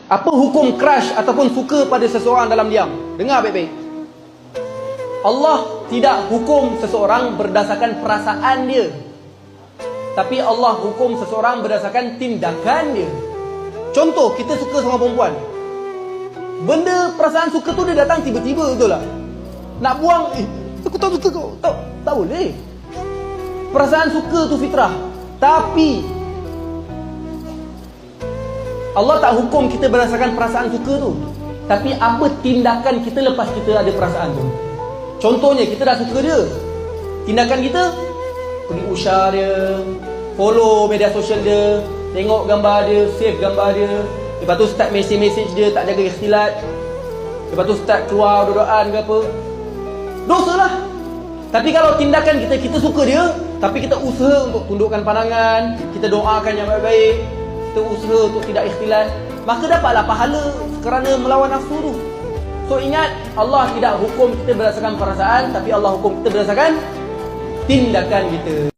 Apa hukum crush ataupun suka pada seseorang dalam diam? Dengar baik-baik. Allah tidak hukum seseorang berdasarkan perasaan dia, tapi Allah hukum seseorang berdasarkan tindakan dia. Contoh, kita suka sama perempuan. Benda perasaan suka tu dia datang tiba-tiba, betul tak? Nak buang, aku tak suka kau. Tak boleh. Perasaan suka tu fitrah. Tapi Allah tak hukum kita berdasarkan perasaan suka tu, tapi apa tindakan kita lepas kita ada perasaan tu. Contohnya, kita dah suka dia, tindakan kita pergi usah dia, follow media sosial dia, tengok gambar dia, save gambar dia, lepas tu start message dia, tak jaga ikhtilat, lepas tu start keluar doa-doaan ke apa. Dosa lah. Tapi kalau tindakan kita suka dia, tapi kita usaha untuk tundukkan pandangan, kita doakan yang baik-baik, kita usaha untuk tidak ikhtilat, maka dapatlah pahala kerana melawan nafsu tu. So ingat, Allah tidak hukum kita berdasarkan perasaan, tapi Allah hukum kita berdasarkan tindakan kita.